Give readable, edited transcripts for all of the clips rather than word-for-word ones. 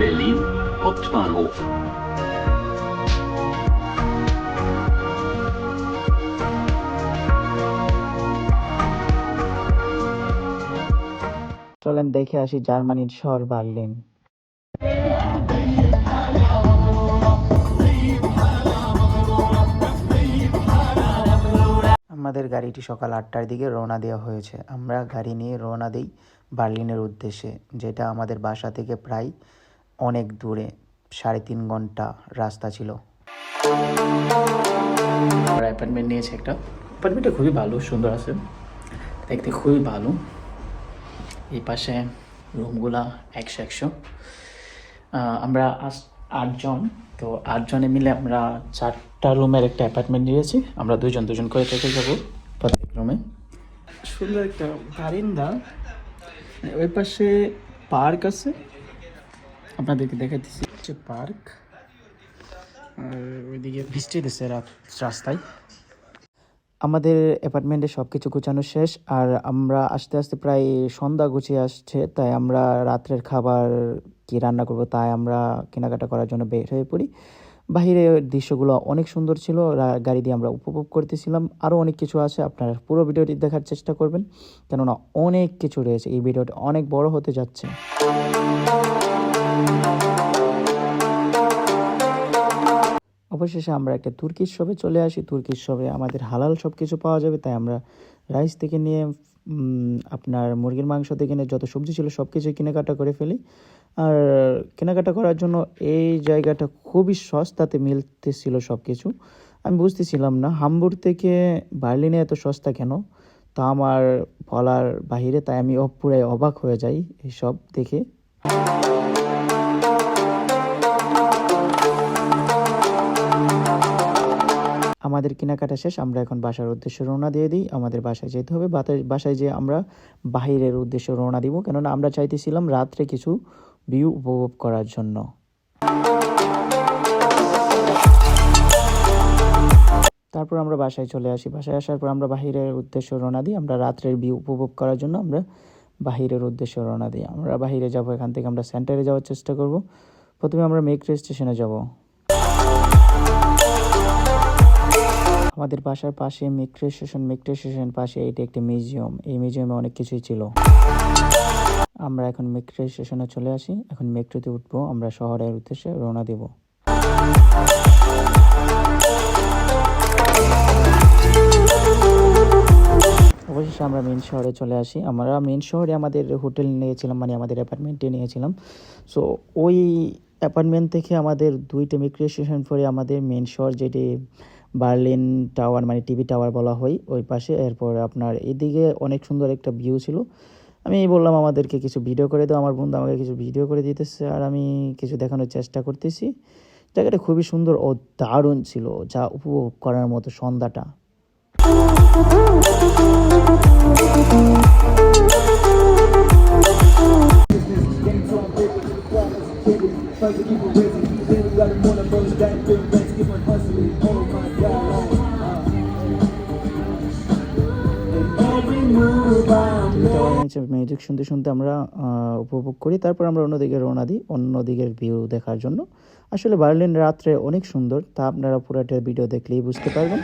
Berlin Hauptbahnhof. চলেন দেখে আসি জার্মানির শহর বার্লিন। আমাদের গাড়িটি সকাল 8টার দিকে রওনা দেওয়া হয়েছে। আমরা গাড়ি নিয়ে রওনা দিই বার্লিনের উদ্দেশ্যে, যেটা আমাদের বাসা থেকে প্রায় অনেক দূরে, 3.5 ঘন্টা রাস্তা ছিল। আমরা অ্যাপার্টমেন্ট নিয়েছি একটা। অ্যাপার্টমেন্টটা খুবই ভালো, সুন্দর আছে, দেখতে খুবই ভালো। এই পাশে রুমগুলা 100 আমরা 8জন, তো 8জনে মিলে আমরা 4টা রুমের একটা অ্যাপার্টমেন্ট নিয়েছি। আমরা দুজন করে থেকে যাবো প্রত্যেক রুমে। সুন্দর একটা বারিন্দা, ওই পাশে পার্ক আছে, আপনাদেরকে দেখাইতেছি হচ্ছে পার্ক। আর ওইদিকে বৃষ্টি দিচ্ছে রাস্তায়। আমাদের অ্যাপার্টমেন্টে সব কিছু গুছানো শেষ, আর আমরা আস্তে আস্তে প্রায় সন্ধ্যা গুছিয়ে আসছে, তাই আমরা রাত্রের খাবার কি রান্না করব তাই আমরা কেনাকাটা করার জন্য বের হয়ে পড়ি। বাহিরের দৃশ্যগুলো অনেক সুন্দর ছিল, গাড়ি দিয়ে আমরা উপভোগ করতেছিলাম। আরও অনেক কিছু আছে, আপনারা পুরো ভিডিওটি দেখার চেষ্টা করবেন, কেননা অনেক কিছু রয়েছে। এই ভিডিওটি অনেক বড় হতে যাচ্ছে। অবশেষে আমরা একটা তুর্কিশ শপে চলে আসি। তুর্কিশ শপে আমাদের হালাল সব কিছু পাওয়া যাবে, তাই আমরা রাইস থেকে নিয়ে আপনার মুরগির মাংস থেকে নিয়ে যত সবজি ছিল সব কিছুই কেনাকাটা করে ফেলি। আর কেনাকাটা করার জন্য এই জায়গাটা খুবই সস্তাতে মিলতেছিল সব কিছু। আমি বুঝতেছিলাম না হামবুর্গ থেকে বার্লিনে এত সস্তা কেন, তা আমার বলার বাহিরে, তাই আমি পুরাই অবাক হয়ে যাই এইসব দেখে। আমাদের কেনাকাটা শেষ, আমরা এখন বাসার উদ্দেশ্যে রওনা দিয়ে দিই। আমাদের বাসায় যেতে হবে, বাসায় যেয়ে আমরা বাহিরের উদ্দেশ্যে রওনা দিব, কেননা আমরা চাইতেছিলাম রাত্রে কিছু ভিউ উপভোগ করার জন্য। তারপর আমরা বাসায় চলে আসি। বাসায় আসার পর আমরা বাহিরের উদ্দেশ্যে রওনা দিই। আমরা রাত্রের ভিউ উপভোগ করার জন্য আমরা বাহিরের উদ্দেশ্যে রওনা দিই। আমরা বাহিরে যাব, এখান থেকে আমরা সেন্টারে যাওয়ার চেষ্টা করব। প্রথমে আমরা মেট্রো স্টেশনে যাব। আমাদের বাসার পাশে মেট্রো স্টেশন পাশে এটি একটি মিউজিয়াম। এই মিউজিয়ামে অনেক কিছুই ছিল। আমরা এখন মেট্রো স্টেশনে চলে আসি। এখন মেট্রোতে উঠবো, আমরা শহরের উদ্দেশ্যে রওনা দেব। অবশেষে আমরা মেন শহরে চলে আসি। আমরা মেন শহরে আমাদের হোটেল নিয়েছিলাম, মানে আমাদের অ্যাপার্টমেন্টে নিয়েছিলাম। সো ওই অ্যাপার্টমেন্ট থেকে আমাদের 2টা মেট্রো স্টেশন পরে আমাদের মেন শহর, যেটি বার্লিন টাওয়ার, মানে টিভি টাওয়ার বলা হয়, ওই পাশে। এরপর আপনার এদিকে অনেক সুন্দর একটা ভিউ ছিল। আমি বললাম আমাদেরকে কিছু ভিডিও করে দাও, আমার বন্ধু আমাকে কিছু ভিডিও করে দিতেছে, আর আমি কিছু দেখানোর চেষ্টা করতেছি। জায়গাটা খুবই সুন্দর ও দারুণ ছিল, যা উপভোগ করার মতো সন্ধ্যাটা। মিউজিক শুনতে শুনতে আমরা উপভোগ করি। তারপর আমরা অন্যদিকে রওনা দিই, অন্যদিকের ভিউ দেখার জন্য। আসলে বার্লিন রাত্রে অনেক সুন্দর, তা আপনারা পুরোটা ভিডিও দেখলেই বুঝতে পারবেন।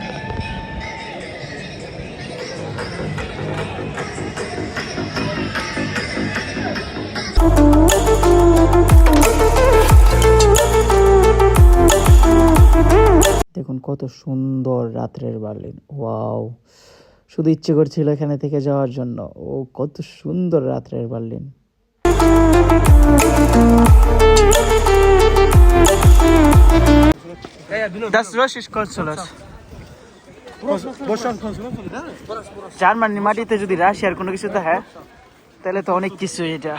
দেখুন কত সুন্দর রাত্রের বার্লিন, ওয়াও! শুধু ইচ্ছে করছিল এখানে থেকে যাওয়ার জন্য। ও কত সুন্দর রাত্রের বার্লিন। জার্মানির মাটিতে যদি রাশিয়ার কোনো কিছু থাকে তাহলে তো অনেক কিছু এটা।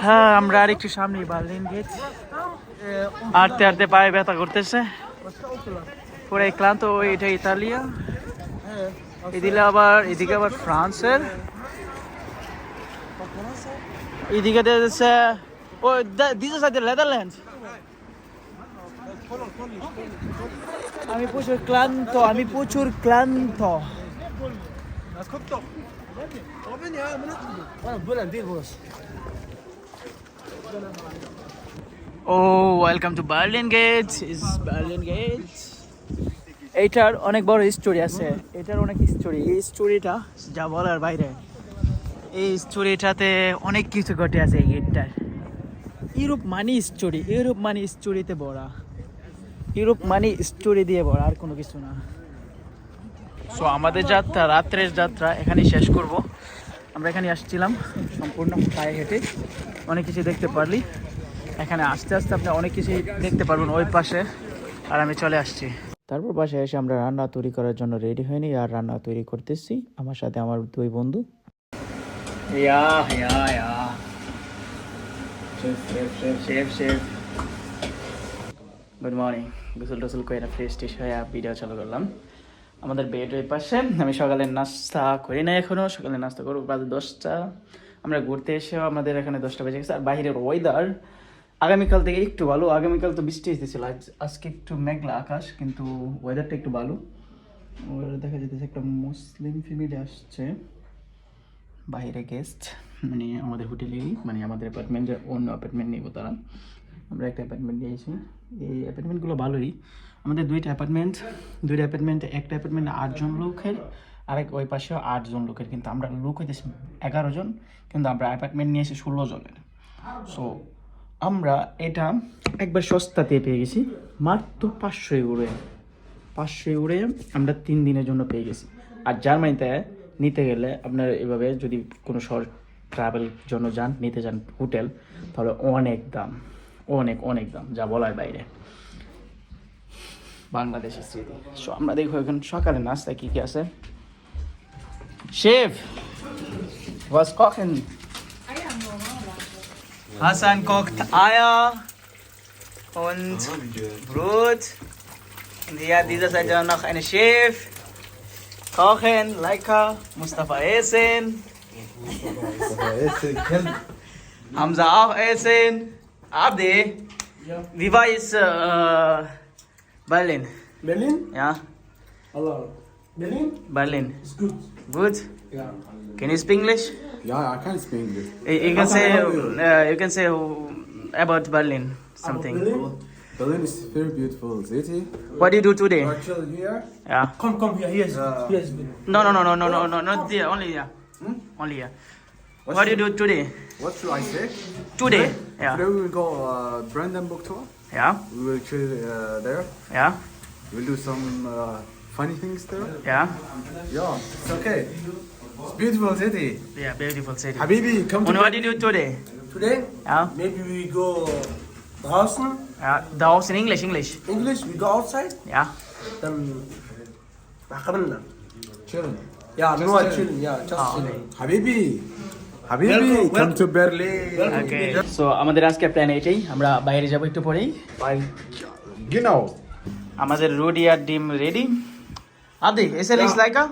হ্যাঁ, আমরা আর একটু সামনে বার্লিন গেট। হাঁটতে হাঁটতে পায়ে ব্যথা করতেছে, পুরো ক্লান্ত। এটা ইতালিয়া, এদিকে আবার ফ্রান্সের, এদিকে দিয়েছে ও দিছে সাথে নেদারল্যান্ড। আমি প্রচুর ক্লান্ত। Oh, welcome to Berlin Gate. Is Berlin Gate. এইটার অনেক বড় স্টোরি আছে, এটার অনেক স্টোরি। এই স্টোরিটা যা বলার বাইরে। এই স্টোরিটাতে অনেক কিছু ঘটে আছে এই গেটটার। ইউরোপ মানি স্টোরি, ইউরোপ মানি স্টোরিতে ভরা, ইউরোপ মানি স্টোরি দিয়ে ভরা, আর কোনো কিছু না। সো আমাদের যাত্রা, রাত্রের যাত্রা এখানেই শেষ করব। আমরা এখানে আসছিলাম সম্পূর্ণ পায়ে হেঁটে, অনেক কিছু দেখতে পারলি। এখানে আস্তে আস্তে আপনি অনেক কিছুই দেখতে পারবেন ওই পাশে। আর আমি চলে আসছি। তারপর বাসায় এসে আমরা রান্না তৈরি করার জন্য রেডি হয়নি, আর রান্না তৈরি করতেছি আমার সাথে আমার দুই বন্ধু। Good morning. গোসল টোসল করে ফ্রেশ টেশ হয়ে ভিডিও চালু করলাম। আমাদের বেড ওই পাশে। আমি সকালের নাস্তা করি না এখনও, সকালের নাস্তা করবো বাজে 10টা। আমরা ঘুরতে এসেও আমাদের এখানে 10টা বেজে গেছে। আর বাইরের ওয়েদার আগামীকাল থেকে একটু ভালো। আগামীকাল তো বৃষ্টি এসেছিল, আজকে একটু মেঘলা আকাশ, কিন্তু ওয়েদারটা একটু ভালো। দেখা যেতেছে একটা মুসলিম ফ্যামিলি আসছে, বাইরে গেস্ট, মানে আমাদের হোটেলেরই, মানে আমাদের অ্যাপার্টমেন্টের অন্য অ্যাপার্টমেন্ট নিব তারা। আমরা একটা অ্যাপার্টমেন্ট নিয়েছি। এই অ্যাপার্টমেন্টগুলো ভালোই। আমাদের দুইটা অ্যাপার্টমেন্টে একটা অ্যাপার্টমেন্টে 8 জন লোকের, আরেক ওই পাশেও 8 জন লোকের, কিন্তু আমরা লোক হইতেছি 11 জন, কিন্তু আমরা অ্যাপার্টমেন্ট নিয়েছি 16 জনের। সো আমরা এটা একবার সস্তাতে পেয়ে গেছি, মাত্র 500 ইউরো আমরা 3 দিনের জন্য পেয়ে গেছি। আর জার্মানিতে নিতে গেলে আপনার এভাবে যদি কোনো শর্ট ট্রাভেল জন্য নিতে যান হোটেল, তাহলে অনেক দাম, অনেক দাম, যা বলার বাইরে। বাংলাদেশের স্মৃতি। সো আমরা দেখবো এখন সকালে নাস্তা কি কি আছে। Chef, was kochen? Hassan kocht Eier und Brot. Und hier dieser Seite noch eine Chef. Kochen, lecker. Mustafa essen. Hamza auch essen. Abdi, wie war es Berlin? Berlin? Ja, Allah. Berlin? Berlin. It's good. Good? Yeah. Can you speak English? Yeah, I can speak English. You can say about Berlin something. Berlin? Berlin is a very beautiful city. What do you do today? You are chill here. Yeah. Come here. Here's good. No, not there. Only here. Only here. What What do you do today? What should I say? Today? Yeah. Today we will go Brandenburg tour. Yeah. We will chill there. Yeah. We'll do some funny things there. Yeah. Yeah, it's okay. It's beautiful city. Yeah. Beautiful city. Habibi, come to And what do you do today? Today, Yeah. maybe we go draußen. Yeah. The house in English. English, we go outside. Yeah. Then, عقبنا. chilling. Yeah, Just no chilling. chilling. Yeah, just Oh, chilling. Habibi, Habibi, Welcome, come to Berlin. Okay. So আমাদের আজকে plan এটাই, আমরা বাইরে যাব একটু পরেই। Genau. আমাদের রুটি আর ডিম ready. Abdi, essen ist lecker?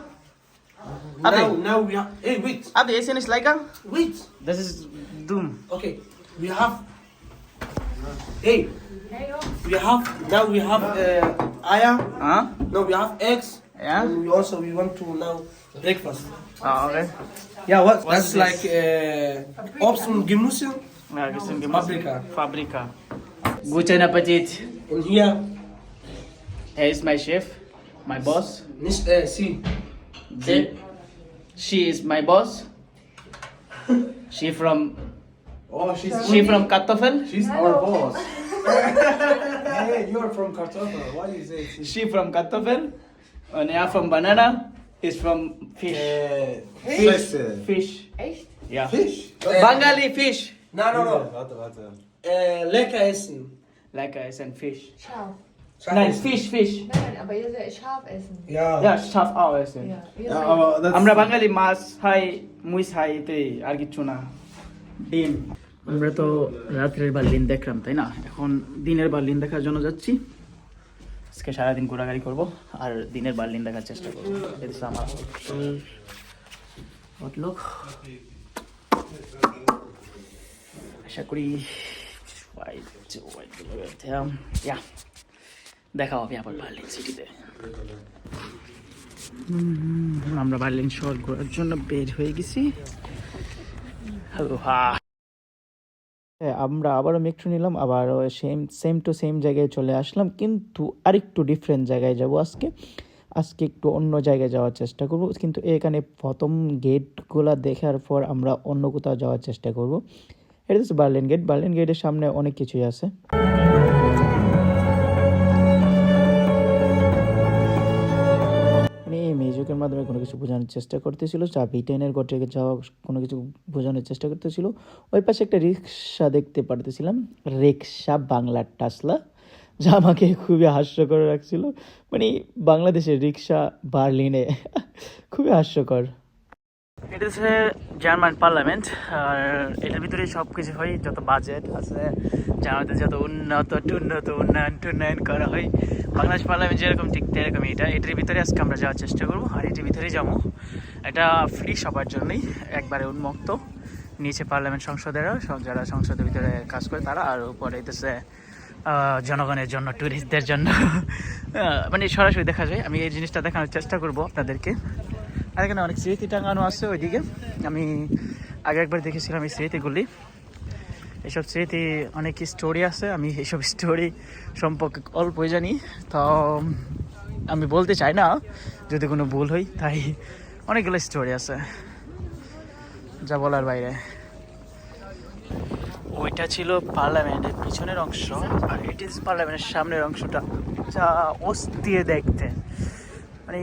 Abdi, Now we have. Hey, wait. Abdi, essen ist lecker? Wait. Das ist dumm. Okay, we have. Hey. Now we have Eier. Huh? No, we have eggs. Yeah. And we want to now breakfast. Oh, okay. Yeah, What's that's this? like Obst und Gemüse. Ja, bisschen Fabrika. Fabrika. Guten Appetit. Und hier Er ist mein Chef, my boss. nicht sie. She is my boss. She from Oh, she from Kartoffel. she's our boss. Hey, you're from Kartoffel. Why do you say she's She from Kartoffel. And er from banana. Is from fish. fish? Fish. Echt? Yeah. Fish. Bengali fish. No. Warte. Lecker essen. Lecker ist ein Fisch. Scharf. Nein, Fisch. Nein, aber ihr sollt scharf essen. Ja. Ja, scharf auch essen. Ja, ihr Ja, sollt- aber das আমরা বাঙালি মাছ খাই, মুইস খাই, এতে আর কিচ্ছু না। ডিম। আমরা তো রাত্রের বার্লিন দেখলাম, তাই না? এখন দিনের বার্লিন দেখার জন্য যাচ্ছি। আজকে সারাদিন ঘোরাঘুরি করবো আর দিনের বার্লিন দেখার চেষ্টা করবো। এটা হচ্ছে আমার লোক। আশা করি দেখা হবে আবার বার্লিন সিটিতে। আমরা বার্লিন শহর ঘোরার জন্য বের হয়ে গেছি। হ্যাঁ, আমরা আবারও মেট্রো নিলাম, আবার সেম টু সেম জায়গায় চলে আসলাম, কিন্তু আরেকটু ডিফারেন্ট জায়গায় যাব আজকে। আজকে একটু অন্য জায়গায় যাওয়ার চেষ্টা করব, কিন্তু এখানে প্রথম গেটগুলো দেখার পর আমরা অন্য কোথাও যাওয়ার চেষ্টা করব। এটা হচ্ছে বার্লিন গেট। বার্লিন গেটের সামনে অনেক কিছুই আছে। মানে এই মিউজিকের মাধ্যমে কোনো কিছু বোঝানোর চেষ্টা করতেছিল, যা ব্রিটেনের গটে যাওয়া কোনো কিছু বোঝানোর চেষ্টা করতেছিল। ওই পাশে একটা রিক্সা দেখতে পারতেছিলাম, রিক্সা বাংলার টাসলা, যা আমাকে খুবই হাস্যকর রাখছিল। মানে বাংলাদেশের রিক্সা বার্লিনে খুবই হাস্যকর। এটা হচ্ছে জার্মান পার্লামেন্ট, আর এটার ভিতরে সব কিছু হয়, যত বাজেট আছে জার্মানিতে, যত উন্নয়ন করা হয়। বাংলাদেশ পার্লামেন্ট যেরকম ঠিক তেরকম এটার ভিতরে আজকে আমরা যাওয়ার চেষ্টা করবো, আর এটার ভিতরেই যাবো। এটা ফ্রি সবার জন্যই, একবারে উন্মুক্ত। নিচে পার্লামেন্ট সংসদেরা, যারা সংসদের ভিতরে কাজ করে তারা, আর উপরে হইতেছে জনগণের জন্য, ট্যুরিস্টদের জন্য। মানে সরাসরি দেখা যায়। আমি এই জিনিসটা দেখানোর চেষ্টা করবো আপনাদেরকে। আর এখানে অনেক স্মৃতি টাঙানো আছে ওইদিকে। আমি আগে একবার দেখেছিলাম এই স্মৃতিগুলি। এইসব স্মৃতি অনেক স্টোরি আছে, আমি এইসব স্টোরি সম্পর্কে অল্পই জানি, তো আমি বলতে চাই না যদি কোনো ভুল হয়। তাই অনেকগুলো স্টোরি আছে যা বলার বাইরে। ওইটা ছিল পার্লামেন্টের পিছনের অংশ, আর এটি পার্লামেন্টের সামনের অংশটা, যা অস্থির দেখতে, মানে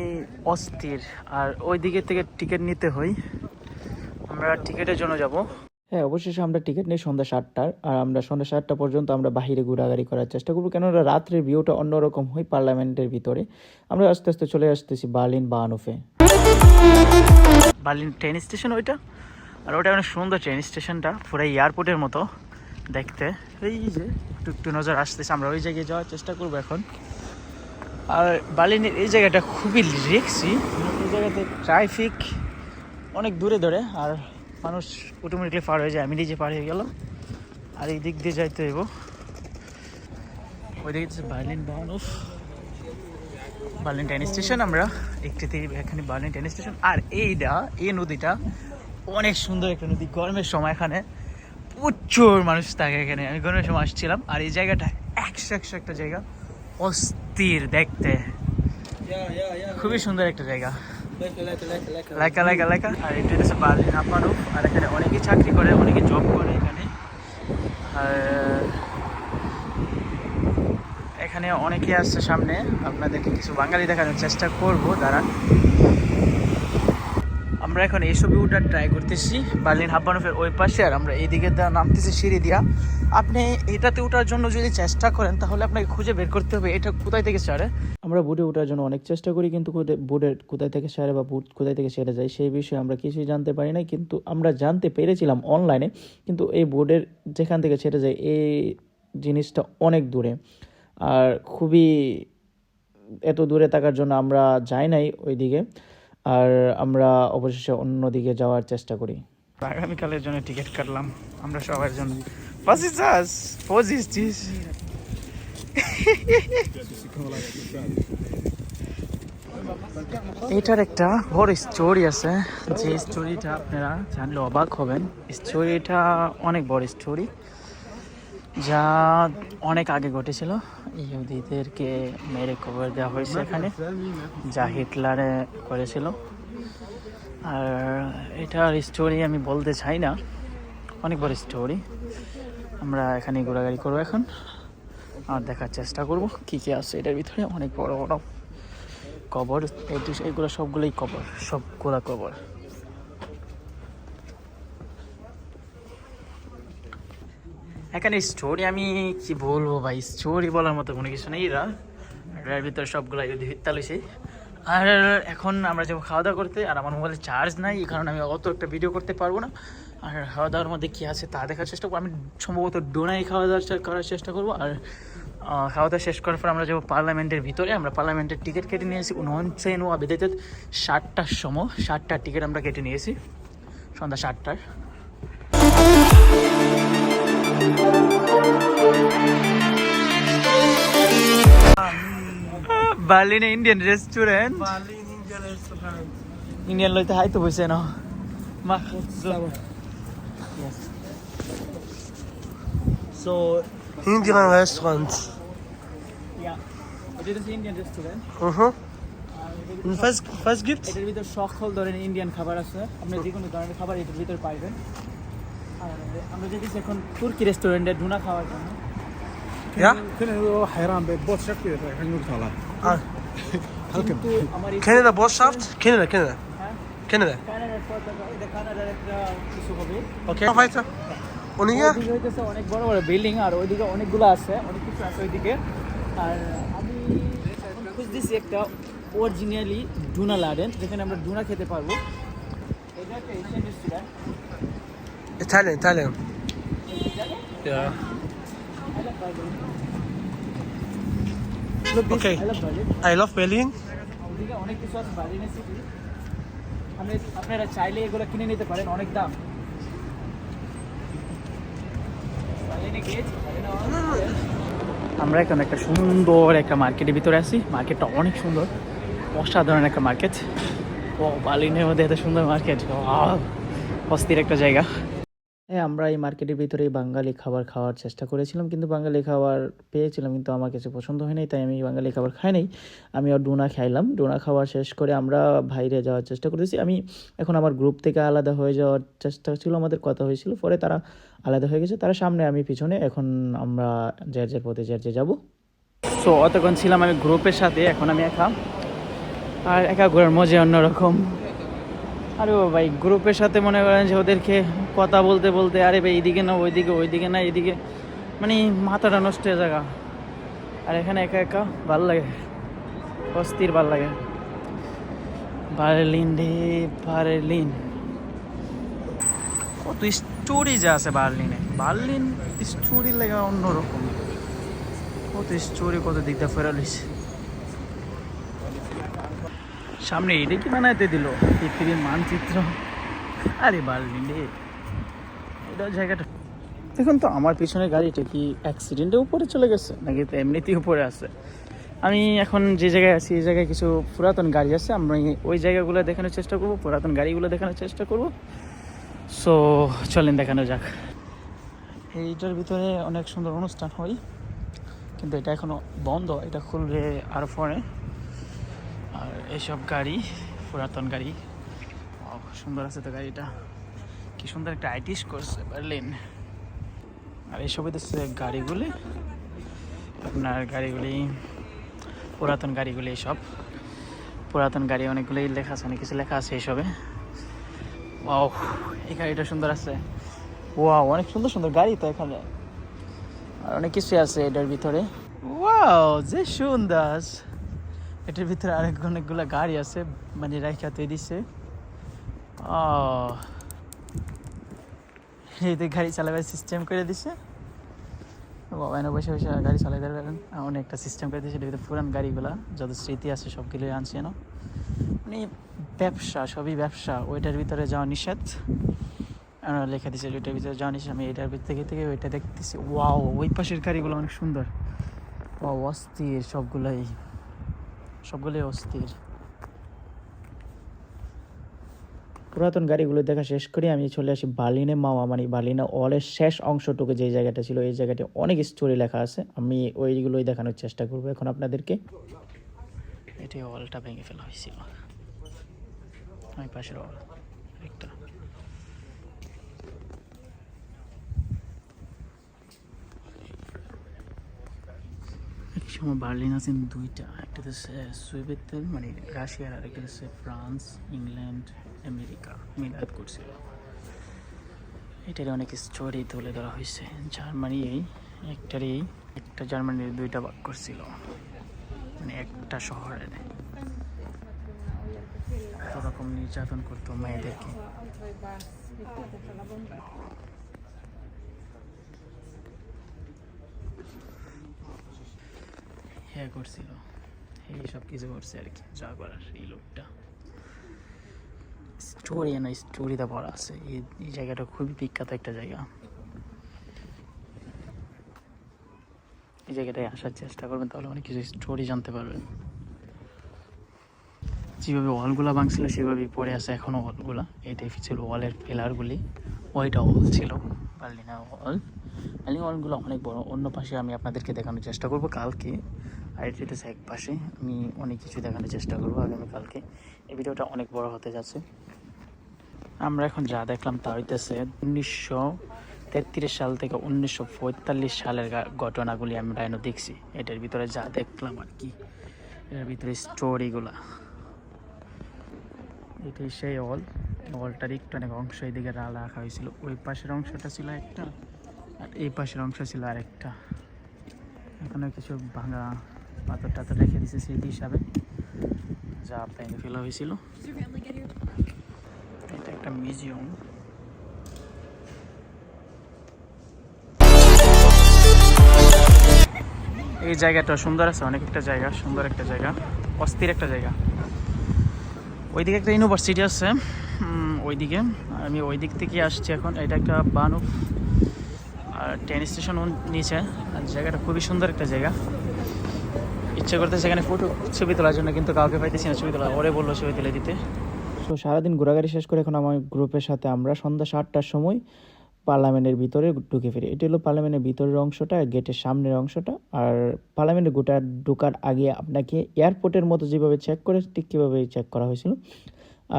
অস্থির। আর ওই দিকে থেকে টিকিট নিতে হয়, আমরা টিকিটের জন্য যাব। হ্যাঁ, অবশেষে আমরা টিকিট নিই সন্ধ্যা 7টার, আর আমরা সন্ধ্যা 7টা পর্যন্ত আমরা বাহিরে ঘোরাঘুরি করার চেষ্টা করবো, কেননা রাত্রের ভিউটা অন্যরকম হয় পার্লামেন্টের ভিতরে। আমরা আস্তে আস্তে চলে আসতেছি বার্লিন বাহানহোফে। বার্লিন ট্রেন স্টেশন ওইটা, আর ওটা অনেক সুন্দর ট্রেন স্টেশনটা, পুরো এয়ারপোর্টের মতো দেখতে। এই যে একটু নজর আসতেছে, আমরা ওই জায়গায় যাওয়ার চেষ্টা করবো এখন। আর বার্লিনের এই জায়গাটা খুবই রিস্কি, এই জায়গাতে ট্রাফিক অনেক দূরে ধরে, আর মানুষ অটোমেটিকলি পার হয়ে যায়। আমি নিজে পার হয়ে গেলাম, আর এই দিক দিয়ে যাইতে হইব। ওই দিকে বার্লিন বাহানহোফ, বার্লিন ট্রেন স্টেশন। আমরা একটিতে এখানে বার্লিন ট্রেন স্টেশন। আর এই নদীটা অনেক সুন্দর একটা নদী। গরমের সময় এখানে প্রচুর মানুষ থাকে। এখানে আমি গরমের সময় আসছিলাম, আর এই জায়গাটা 100 একটা জায়গা, অস্থির দেখতে, খুবই সুন্দর একটা জায়গা। লেখা আর এটা হচ্ছে বার্লিন হাফবানহোফ। আর এখানে অনেকেই চাকরি করে, অনেকে জব করে এখানে। আর এখানে অনেকে আসছে সামনে, আপনাদেরকে কিছু বাঙালি দেখানোর চেষ্টা করবো, দাঁড়ান। আমরা এখন এইসব ভিউটা ট্রাই করতেছি বার্লিন হাফবানহোফের ওই পাশে, আর আমরা এইদিকে নামতেছি সিঁড়ি দিয়া। আপনি এটাতে ওঠার জন্য যদি চেষ্টা করেন তাহলে আপনাকে খুঁজে বের করতে হবে এটা কোথায় থেকে ছাড়ে। আমরা বোটে ওঠার জন্য অনেক চেষ্টা করি, কিন্তু বোটের কোথায় থেকে ছাড়ে বা বুট কোথায় থেকে ছেড়ে যায় সেই বিষয়ে আমরা কিছুই জানতে পারি না। কিন্তু আমরা জানতে পেরেছিলাম অনলাইনে, কিন্তু এই বোর্ডের যেখান থেকে ছেড়ে যায় এই জিনিসটা অনেক দূরে, আর খুবই এত দূরে থাকার জন্য আমরা যাই নাই ওই দিকে, আর আমরা অবশেষে অন্যদিকে যাওয়ার চেষ্টা করি। আগামীকালের জন্য টিকিট কাটলাম আমরা সবার জন্য। এটার একটা বড় স্টোরি আছে, যে স্টোরিটা আপনারা জানলে অবাক হবেন। স্টোরিটা অনেক বড় স্টোরি, যা অনেক আগে ঘটেছিল। ইহুদিদেরকে মেরে কবর দেওয়া হয়েছে এখানে, যা হিটলারে করেছিল। আর এটার স্টোরি আমি বলতে চাই না, অনেক বড় স্টোরি। আমরা এখানে ঘোরাঘুরি করবো এখন, আর দেখার চেষ্টা করব কী কী আছে এটার ভিতরে। অনেক বড় বড় কবর, এগুলো সবগুলোই কবর, সবগুলা কবর। এখানে স্টোরি আমি কি বলবো ভাই, স্টোরি বলার মতো কোনো কিছু নেই। এর ভিতরে সবগুলো হত্যা লইছে। আর এখন আমরা যাবো খাওয়া দাওয়া করতে, আর আমার মোবাইলে চার্জ নাই, এই কারণে আমি অত একটা ভিডিও করতে পারবো না। আর খাওয়া দাওয়ার মধ্যে কী আছে তা দেখার চেষ্টা করবো। আমি সম্ভবত ডোনাই খাওয়া দাওয়া করার চেষ্টা করবো। আর খাওয়া দাওয়া শেষ করার পর আমরা যাবো পার্লামেন্টের ভিতরে। আমরা পার্লামেন্টের টিকিট কেটে নিয়েছি 19 বিদেতে 7টার সময়, 7টার টিকিট আমরা কেটে নিয়েছি সন্ধ্যা 7টার। বার্লিনে ইন্ডিয়ান রেস্টুরেন্ট, ইন্ডিয়ান লইতে হাইতো বসে না। So, Indian restaurant. Ja, এটা হচ্ছে ইন্ডিয়ান রেস্টুরেন্ট। Was gibt's? এটার ভিতর সকল ধরনের ইন্ডিয়ান খাবার আছে, আপনি যে কোনো ধরনের খাবার এটার ভিতর পাইবেন। আর আমরা যেতেছি এখন তুর্কি রেস্টুরেন্টে ডুনা খাওয়ার জন্য। Ja? Kunnen we wel Hayran bij het boodschap weer gaan doen halen. Ah. কিন্তু আমার এই Ken je de boodschap? Kennen we? হ্যাঁ Kennen we? কানাডার পতাকা, এটা কানাডার একটা কিছু হবে। Okay. Nog weiter? Und hier? ওইদিকে হইতেছে অনেক বড় বড় বিল্ডিং, আর ওইদিকে অনেকগুলো আছে, অনেক কিছু আছে ওইদিকে। আর আমি এখন খুঁজতেছি একটা অরিজিনালি ডুনা লাডেন, যেখানে আমরা ডুনা খেতে পারবো। এটা একটা Asian restaurant. Italian. Ja. Okay. I love Berlin. ওইদিকে অনেক কিছু আছে বার্লিনের সিটি। আপনারা চাইলে এগুলো কিনে নিতে পারেন, অনেক দাম। আমরা এখন একটা সুন্দর একটা মার্কেটের ভিতরে আছি। মার্কেটটা অনেক সুন্দর, অসাধারণ একটা মার্কেট। ও বার্লিনের মধ্যে এত সুন্দর মার্কেট, অস্থির একটা জায়গা। হ্যাঁ, আমরা এই মার্কেটের ভিতরে বাঙালি খাবার খাওয়ার চেষ্টা করেছিলাম, কিন্তু বাঙালি খাবার পেয়েছিলাম, কিন্তু আমার কাছে পছন্দ হয় নাই, তাই আমি বাঙালি খাবার খাই নাই। আমি আর ডোনা খাইলাম। ডোনা খাওয়া শেষ করে আমরা বাইরে যাওয়ার চেষ্টা করেছি। আমি এখন আমার গ্রুপ থেকে আলাদা হয়ে যাওয়ার চেষ্টা ছিল, আমাদের কথা হয়েছিল, পরে তারা আলাদা হয়ে গেছে, তারা সামনে আমি পিছনে। এখন আমরা যার পথে যাবো। সো অতক্ষণ ছিলাম আমি গ্রুপের সাথে, এখন আমি একা, আর একা ঘোরার মজা অন্যরকম। আরে ও ভাই, গ্রুপের সাথে মনে করেন যে ওদেরকে কথা বলতে বলতে, আরে ভাই এইদিকে না ওইদিকে, ওইদিকে না এইদিকে, মানে মাথাটা নষ্ট হয়ে জায়গা। আর এখানে একা একা ভালো লাগে, অস্থির ভালো লাগে। বার্লিন রে বার্লিন, কত স্টোরি যা আছে বার্লিনে। বার্লিন স্টোরি লাগে অন্যরকম, কত স্টোরি, কত দিক দিয়ে ফেরালিস। সামনে এটা কি বানাইতে দিল, পৃথিবীর মানচিত্র। আরে বার্লিন রে, এটা জায়গাটা দেখুন তো। আমার পিছনে গাড়িটা কি অ্যাক্সিডেন্টের উপরে চলে গেছে নাকি তো এমনিতেই উপরে আছে? আমি এখন যে জায়গায় আছি এই জায়গায় কিছু পুরাতন গাড়ি আছে, আমরা ওই জায়গাগুলো দেখানোর চেষ্টা করবো, পুরাতন গাড়িগুলো দেখানোর চেষ্টা করবো। সো চলেন দেখানো যাক। এইটার ভিতরে অনেক সুন্দর অনুষ্ঠান হয়, কিন্তু এটা এখনো বন্ধ, এটা খুলবে আরও পরে। আর এইসব গাড়ি পুরাতন গাড়ি, সুন্দর আছে তো গাড়িটা, কি সুন্দর একটা আইটিস করছে বার্লিন। আর এইসব হচ্ছে গাড়িগুলি, আপনার গাড়িগুলি পুরাতন গাড়িগুলি, এইসব পুরাতন গাড়ি অনেকগুলি লেখা আছে, অনেক কিছু লেখা আছে এইসবে। ওয়াও, এই গাড়িটা সুন্দর আছে। ওয়াও, অনেক সুন্দর সুন্দর গাড়ি তো এখানে, আর অনেক কিছু আছে এটার ভিতরে। ওয়াও, যে সুন্দর। এটার ভিতরে অনেকগুলো গাড়ি আছে, মানে রাইখা তৈরি দিচ্ছে। এইতে গাড়ি চালাবার সিস্টেম করে দিছে, বাবা এনে বসে বসে গাড়ি চালাই পারবেন, অনেকটা সিস্টেম করে দিয়েছে। এটার ভিতরে পুরান গাড়িগুলা যত স্মৃতি আছে সবগুলোই আনছে না, মানে ব্যবসা, সবই ব্যবসা। ওইটার ভিতরে যাওয়া নিষেধ লেখা দিচ্ছে, ওইটার ভিতরে যাওয়া নিষেধ। আমি এটার ভিতর থেকে ওইটা দেখতেছি। ওয়াও, ওই পাশের গাড়িগুলো অনেক সুন্দর। ওয়াও, অস্থির, সবগুলোই অস্থির। পুরাতন গাড়িগুলো দেখা শেষ করে আমি চলে আসি বার্লিনে মাওয়া, মানে বার্লিনে ওয়ালের শেষ অংশটুকু যে জায়গাটা ছিল, এই জায়গাটা অনেক স্টোরি লেখা আছে। আমি ওইগুলোই দেখানোর চেষ্টা করবো এখন আপনাদেরকে। এটি ওয়ালটা ভেঙে ফেলা হয়েছিল, ওই পাশের ওয়াল একটা। এক সময় বার্লিন আছে দুইটা, একটা হচ্ছে সুইডেন মানে রাশিয়ার, আর একটা হচ্ছে ফ্রান্স, ইংল্যান্ড, আমেরিকা মিলাদ করছিল। এটারই অনেক স্টোরি তুলে ধরা হয়েছে। জার্মানি একটা জার্মানির দুইটা ভাগ করছিল, মানে একটা শহরে কত রকম নির্যাতন করতো মেয়েদেরকে। হ্যাঁ করছিল, এই সব কিছু করছে আর কি, যা করার। এই লোকটা স্টোরিতে ভরা আছে। এই জায়গাটা খুবই বিখ্যাত একটা জায়গা। এই জায়গাটায় আসার চেষ্টা করবেন, তাহলে অনেক কিছু স্টোরি জানতে পারবেন। যেভাবে ওয়ালগুলা ভাঙছিল সেভাবেই পড়ে আছে এখনো ওয়ালগুলা। এটাই ছিল ওয়ালের পিলারগুলি, ওইটা ওয়াল ছিল বার্লিনের ওয়াল। বার্লিন ওয়ালগুলো অনেক বড়। অন্য পাশে আমি আপনাদেরকে দেখানোর চেষ্টা করব কালকে, আর এটা হচ্ছে এক পাশে। আমি অনেক কিছু দেখানোর চেষ্টা করবো আগামীকালকে। এই ভিডিওটা অনেক বড় হতে যাচ্ছে। আমরা এখন যা দেখলাম তা হইতেছে 1933 সাল থেকে 1945 সালের ঘটনাগুলি আমরা এনে দেখছি। এটার ভিতরে যা দেখলাম আর কি, এটার ভিতরে স্টোরিগুলা। এটাই সেই ওয়ালটার একটু অনেক অংশ এইদিকে রাখা হয়েছিল। ওই পাশের অংশটা ছিল একটা, আর এই পাশের অংশ ছিল আরেকটা। এখানে কিছু ভাঙা পাথর টাথর রেখে দিয়েছে স্মৃতি হিসাবে, যা ভেঙে ফেলা হয়েছিল। এটা একটা মিউজিয়াম। এই জায়গাটা সুন্দর আছে, অনেক একটা জায়গা, সুন্দর একটা জায়গা, অস্থির একটা জায়গা। ওইদিকে একটা ইউনিভার্সিটি আছে, ওইদিকে আমি ওই দিক থেকে আসছি এখন। এটা একটা বানুফ আর ট্রেন স্টেশন নিচে। আর জায়গাটা খুবই সুন্দর একটা জায়গা। ইচ্ছে করতে সেখানে ফটো ছবি তোলার জন্য, কিন্তু কাউকে পাইতেছি না ছবি তোলা। ওরে বললো ছবি তুলে দিতে। তো সারাদিন ঘোরাঘুরি শেষ করে এখন আমার গ্রুপের সাথে আমরা সন্ধ্যা 7টার সময় পার্লামেন্টের ভিতরে ঢুকে ফিরি। এটি হলো পার্লামেন্টের ভিতরের অংশটা, গেটের সামনের অংশটা। আর পার্লামেন্টের ঢোকার আগে আপনাকে এয়ারপোর্টের মতো যেভাবে চেক করে ঠিক কীভাবে চেক করা হয়েছিল।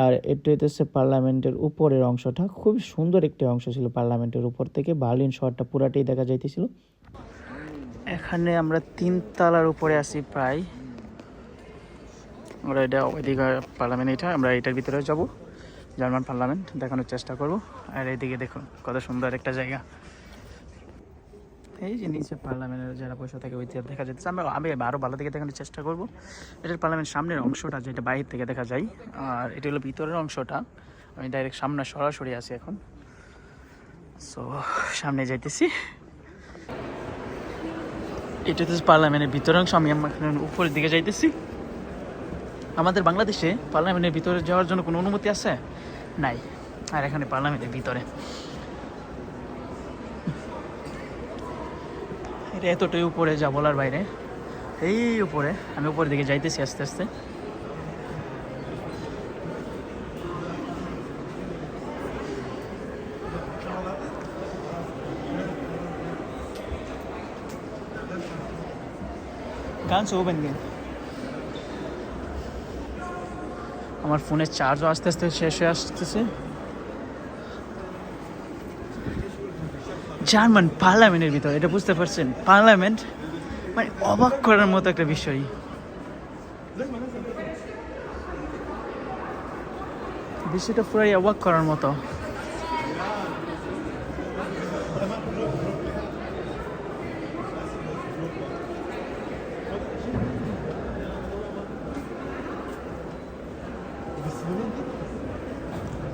আর এটা হচ্ছে পার্লামেন্টের উপরের অংশটা। খুব সুন্দর একটি অংশ ছিল পার্লামেন্টের উপর থেকে। বার্লিন শহরটা পুরাটাই দেখা যাইতেছিল। এখানে আমরা 3 তলার উপরে আছি প্রায়। আমরা এটা ওইদিকে পার্লামেন্ট, এটা আমরা এটার ভিতরে যাব, জার্মান পার্লামেন্ট দেখানোর চেষ্টা করব। আর এইদিকে দেখুন কত সুন্দর একটা জায়গা। এই যে নিচে পার্লামেন্টের যারা বসে থাকে ওই দেখা যাচ্ছে। আমি আরও ভালো থেকে দেখানোর চেষ্টা করব। এটার পার্লামেন্ট সামনের অংশটা যেটা বাইরে থেকে দেখা যায়, আর এটা হলো ভিতরের অংশটা। আমি ডাইরেক্ট সামনে সরাসরি আছি এখন। সো সামনে যাইতেছি। এটা হচ্ছে পার্লামেন্টের ভিতরের অংশ। আমি উপরের দিকে যাইতেছি। আমাদের বাংলাদেশে পার্লামেন্টের ভিতরে যাওয়ার জন্য কোনো অনুমতি আছে? নাই। আর এখানে পার্লামেন্টের ভিতরে এটা এতটাই উপরে, যা বলার বাইরে। এই উপরে আমি উপরের দিকে যাইতেছি আস্তে আস্তে। গান শোবেন গেন। আমার ফোনের চার্জও আস্তে আস্তে শেষ হয়ে আসতেছে। জার্মান পার্লামেন্টের ভিতরে, এটা বুঝতে পারছেন? পার্লামেন্ট মানে অবাক করার মতো একটা বিষয়। বিষয়টা পুরাই অবাক করার মতো।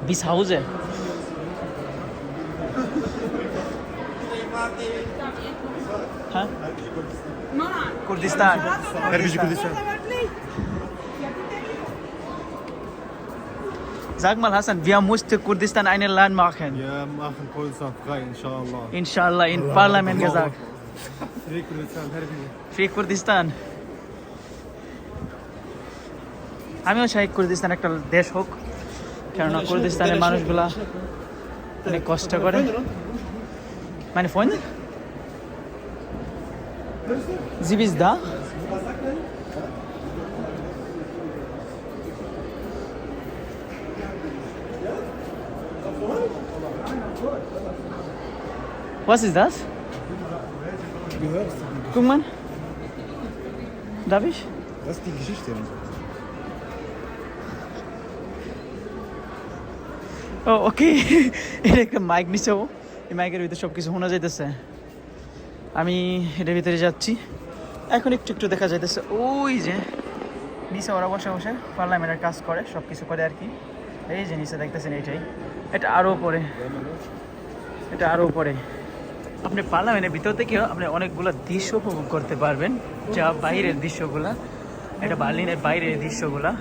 Bis Hause. Ha? Kurdistan. Herbiji Kurdistan. Sag mal Hassan, wir mussten Kurdistan ein Land machen. Wir machen Kurdistan frei, inshallah. Inshallah, in Parlament gesagt. Free Kurdistan, Herbiji. Free Kurdistan. আমিও চাই কুর্দিস্তান একটা দেশ হোক, কেননা কুর্দিস্তানের মানুষগুলা অনেক কষ্ট করে। Meine Freunde? Sie bist da? Was ist das? Guck mal. Darf ich? Das ist die Geschichte. ও ওকে। এটা একটা মাইক নিচে, এই মাইকের ভিতরে সব কিছু শোনা যাইতেছে। আমি এটার ভিতরে যাচ্ছি এখন। একটু একটু দেখা যাইতেছে ওই যে নিচে ওরা বসে বসে পার্লামেন্টের কাজ করে, সব কিছু করে আর কি। এই যে নিচে দেখতেছেন, এইটাই। এটা আরও উপরে, এটা আরও উপরে। আপনি পার্লামেন্টের ভিতর থেকেও আপনি অনেকগুলো দৃশ্য উপভোগ করতে পারবেন, যা বাইরের দৃশ্যগুলা। এটা বার্লিনের বাইরের দৃশ্যগুলা।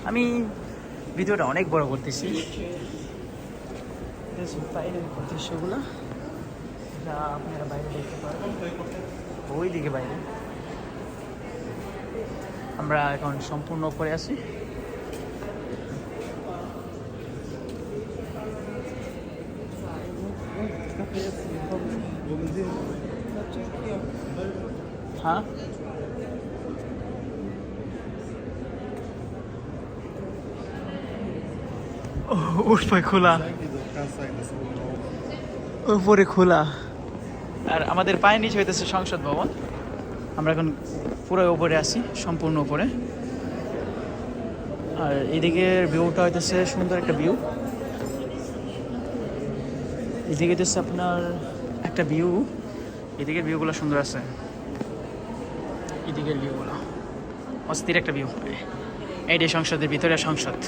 আমি ভিডিওটা অনেক বড় করতেছি। বাইরের দৃশ্যগুলো যা আপনারা বাইরে দেখতে পারবেন, ওই দিকে বাইরে। আমরা এখন সম্পূর্ণ উপরে আছি। হ্যাঁ উপরে খোলা, উপরে খোলা। আর আমাদের পায়ের নিচে হইতেছে সংসদ ভবন। আমরা এখন পুরো উপরে আছি, সম্পূর্ণ উপরে। আর এদিকের ভিউটা হইতেছে সুন্দর একটা ভিউ। এদিকে হইতেছে আপনার একটা ভিউ, এদিকের ভিউগুলো সুন্দর আছে, এদিকের ভিউগুলো অস্থির একটা ভিউ। এইটাই সংসদের ভিতরে সংসদ।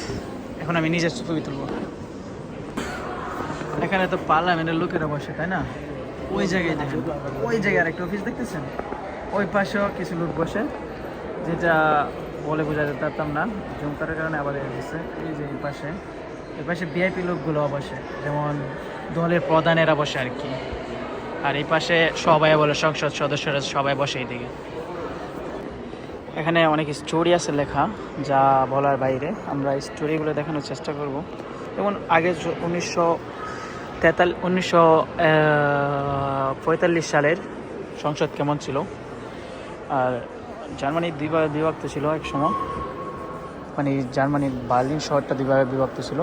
এখন আমি নিজের ছবি তুলব। এখানে তো পার্লামেন্টের লোকেরা বসে, তাই না? ওই জায়গায় দেখেন, ওই জায়গায় আরেকটা অফিস দেখতেছেন, ওই পাশেও কিছু লোক বসে, যেটা বলে বোঝাতে পারতাম না জুম করার কারণে। আবার এসেছে এই যে এই পাশে ভিআইপি লোকগুলো বসে, যেমন দলের প্রধানেরা বসে আর কি। আর এই পাশে সবাই বলে সংসদ সদস্যরা সবাই বসে এইদিকে। এখানে অনেক স্টোরি আছে লেখা, যা বলার বাইরে। আমরা স্টোরিগুলো দেখানোর চেষ্টা করব। যেমন আগে 1945 সালের সংসদ কেমন ছিল। আর জার্মানি দুইভাবে বিভক্ত ছিল এক সময়, মানে জার্মানির বার্লিন শহরটা দুইভাবে বিভক্ত ছিল।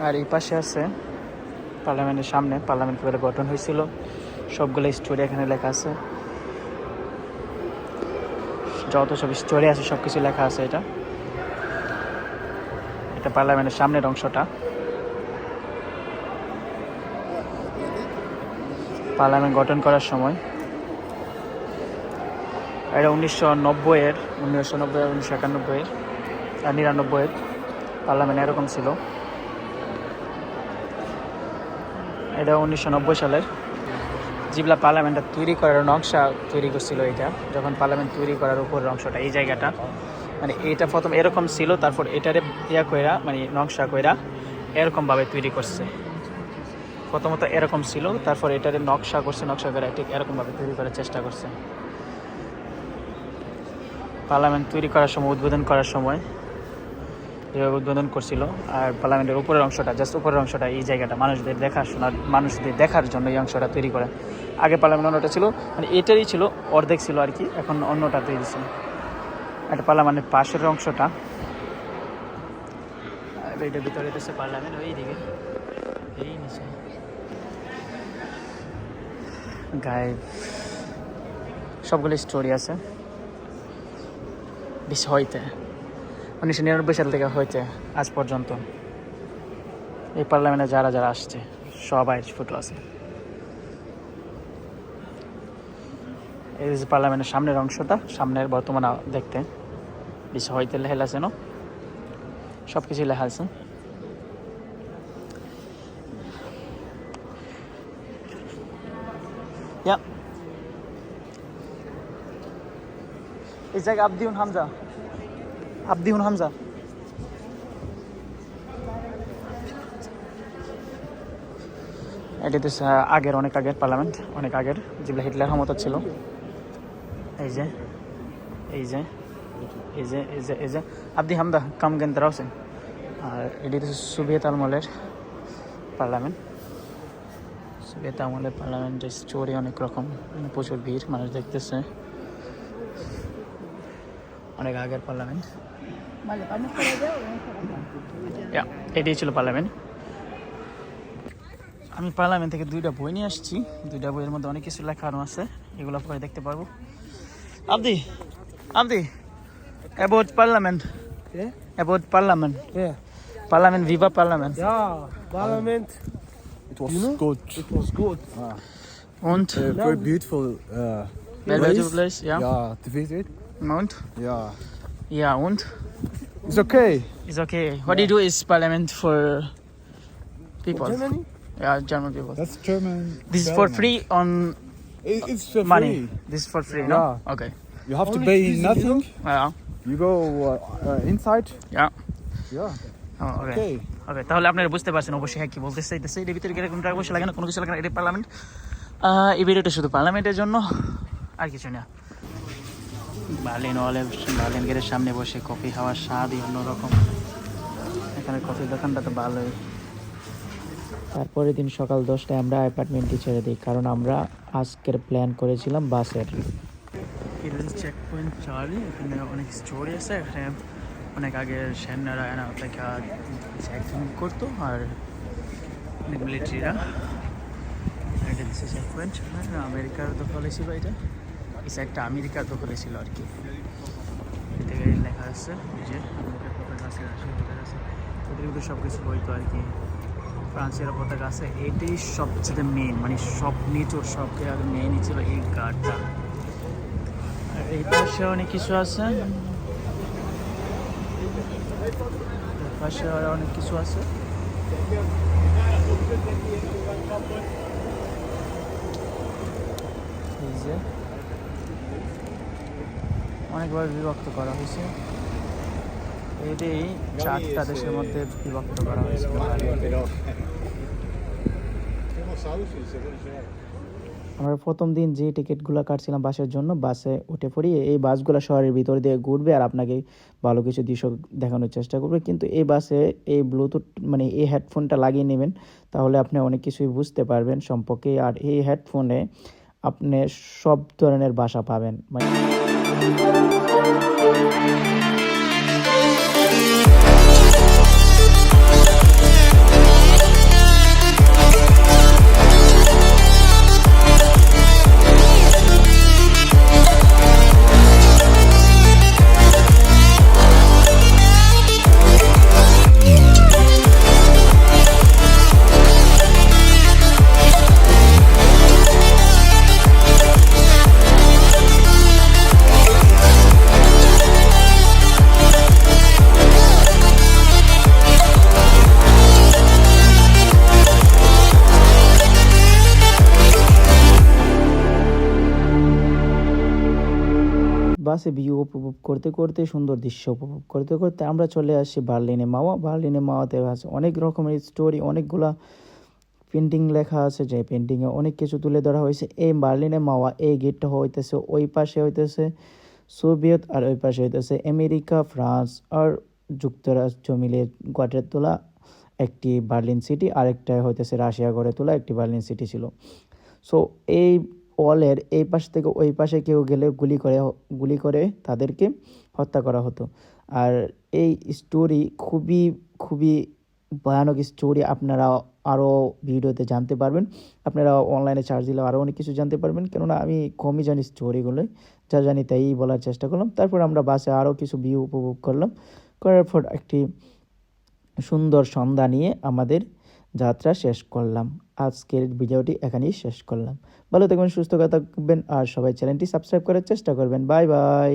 আর এই পাশে আছে পার্লামেন্টের সামনে, পার্লামেন্ট কীভাবে গঠন হয়েছিল, সবগুলো স্টোরি এখানে লেখা আছে। যত সব স্টোরি আছে সব কিছু লেখা আছে। এটা পার্লামেন্টের সামনের অংশটা। পার্লামেন্ট গঠন করার সময় এটা 1990-এর, 1991-এর আর 99-এর পার্লামেন্ট এরকম ছিল। এটা 1990 সালের যেগুলা পার্লামেন্টটা তৈরি করার নকশা তৈরি করছিল। এটা যখন পার্লামেন্ট তৈরি করার উপরের অংশটা, এই জায়গাটা, মানে এইটা প্রথম এরকম ছিল, তারপর এটারে ইয়া কইরা মানে নকশা কইরা এরকমভাবে তৈরি করছে। প্রথমত এরকম ছিল, তারপর এটারে নকশা করছে, নকশা করে ঠিক এরকমভাবে তৈরি করার চেষ্টা করছে। পার্লামেন্ট তৈরি করার সময়, উদ্বোধন করার সময় যেভাবে উদ্বোধন করছিল। আর পার্লামেন্টের উপরের অংশটা, জাস্ট উপরের অংশটা, এই জায়গাটা মানুষদের দেখার জন্য এই অংশটা তৈরি করে। আগে পার্লামেন্ট অন্যটা ছিল, মানে এটারই ছিল, অর্ধেক ছিল আর কি, এখন অন্যটা তৈরি ছিল। একটা পার্লামেন্টের পাশের অংশটা, এটার ভিতরে হচ্ছে পার্লামেন্ট, ওই দিকে এই নিচে গায়ে সবগুলো স্টোরি আছে। হইতে 1999 সাল থেকে হইতে আজ পর্যন্ত এই পার্লামেন্টে যারা যারা আসছে সবাই ফটো আছে। এই যে পার্লামেন্টের সামনের অংশটা, সামনের বর্তমানে দেখতে বিষয় হইতে লেখা আছে, না সব কিছু লেখা আছে। Ja. Ich sage Abdi und Hamza. Abdi und Hamza. এটা তো আগের, অনেক আগের পার্লামেন্ট, অনেক আগের, যেগুলো হিটলার ক্ষমতা ছিল। এই যে এই যে এই যে এই যে এই যে আব্দি হামদা কাম গেন তারাওসেন। আর এটি তো সোভিয়েত আমলের পার্লামেন্ট। সোভিয়েত আমলের পার্লামেন্টের স্টোরি অনেক রকম, প্রচুর ভিড়, মানুষ দেখতেছে। অনেক আগের পার্লামেন্ট। এটাই ছিল পার্লামেন্ট। আমি পার্লামেন্ট থেকে 2টা বই নিয়ে আসছি। 2টা বইয়ের মধ্যে অনেক কিছু লেখানো আছে, এগুলো পরে দেখতে পারবো। Abdi, about parliament. Yeah? About parliament. Yeah. Parliament, viva parliament. Yeah, Parliament. It was good. It was good. Und? Very beautiful. Very beautiful place, yeah. Yeah, to visit. Und? Yeah. Yeah, und? It's okay. It's okay. What do you do is parliament for people? Germany? Yeah, German people. That's German. This is for free on It's for money. free. This is for free, no? Yeah. Okay. You have to Only pay physical? nothing. Yeah. You go inside. Yeah. Yeah. Oh, okay. Okay. ওকে, তাহলে আপনারা বুঝতে পারছেন অবশ্যই হ্যাঁ কি বলতে চাইতেছে। এর ভিতরে গেলে কোনো টাকা পয়সা লাগে না, কোনো কিছু লাগে না। এটা পার্লামেন্ট। এই ভিডিওটা শুধু পার্লামেন্টের জন্য, আর কিছু না। বার্লিন গেটের সামনে বসে কফি খাওয়ার স্বাদই অন্যরকম। এখানে কফির দোকানটা তো ভালোই। তারপরের দিন সকাল 10টায় আমরা অ্যাপার্টমেন্টটি ছেড়ে দিই, কারণ আমরা আজকের প্ল্যান করেছিলাম বাসের। চেক পয়েন্ট চার্লি, এখানে অনেক স্টোরি আছে। এখানে অনেক আগে সেনারা এনা অপেক্ষা চেকিং করতো, আর মিলিটারিরা। এটা দিচ্ছে চেক পয়েন্ট। আমেরিকার দখলে ছিল এটা, এই সাইডটা আমেরিকার দখলে ছিল আর কি। এদিকে লেখা আছে এই যে আমেরিকার পতাকা আছে, রাশিয়ার পতাকা আছে, ওদের ভিতরে সব কিছু হইতো আর কি। ফ্রান্সের পতাকা আছে। এটাই সবচেয়ে মেইন, মানে সব নিচুর সবচেয়ে আগে মেইনই ছিল এই গার্ডটা। আর এই পাশে অনেক কিছু আছে, পাশে অনেক কিছু আছে। এই যে অনেকভাবে বিভক্ত করা হয়েছে। এটাই 4টা দেশের মধ্যে বিভক্ত করা হয়েছে। আমরা প্রথম দিন যে টিকিটগুলো কাটছিলাম বাসের জন্য, বাসে উঠে পড়ি। এই বাসগুলো শহরের ভিতর দিয়ে ঘুরবে আর আপনাকে ভালো কিছু দৃশ্য দেখানোর চেষ্টা করবে। কিন্তু এই বাসে এই ব্লুটুথ মানে এই হেডফোনটা লাগিয়ে নেবেন, তাহলে আপনি অনেক কিছুই বুঝতে পারবেন সম্পর্কে। আর এই হেডফোনে আপনি সব ধরনের ভাষা পাবেন। মানে বাসে ভিউ উপভোগ করতে করতে, সুন্দর দৃশ্য উপভোগ করতে করতে আমরা চলে আসি বার্লিনে মাওয়া। বার্লিনে মাওয়াতে আছে অনেক রকমের স্টোরি, অনেকগুলা পেন্টিং লেখা আছে, যে পেন্টিংয়ে অনেক কিছু তুলে ধরা হয়েছে। এই বার্লিনে মাওয়া এই গেটটা হইতেছে, ওই পাশে হইতেছে সোভিয়েত আর ওই পাশে হইতেছে আমেরিকা, ফ্রান্স আর যুক্তরাষ্ট্র মিলে গড়ে তোলা একটি বার্লিন সিটি। আরেকটা হইতেছে রাশিয়া গড়ে তোলা একটি বার্লিন সিটি ছিল। সো এই ওয়ালের এই পাশ থেকে ওই পাশে কেউ গেলে গুলি করে তাদেরকে হত্যা করা হতো। আর এই স্টোরি খুবই খুবই ভয়ানক স্টোরি। আপনারা আরও ভিডিওতে জানতে পারবেন, আপনারা অনলাইনে সার্চ দিলে আরও অনেক কিছু জানতে পারবেন। কেননা আমি কমই জানি স্টোরিগুলো, যা জানি তাই বলার চেষ্টা করলাম। তারপর আমরা বাসে আরও কিছু ভিউ উপভোগ করলাম, করার পর একটি সুন্দর সন্ধ্যা নিয়ে আমাদের যাত্রা শেষ করলাম। আজকের ভিডিওটি এখানেই শেষ করলাম। ভালো থাকবেন, সুস্থ থাকবেন, আর সবাই চ্যানেলটি সাবস্ক্রাইব করার চেষ্টা করবেন। Bye bye.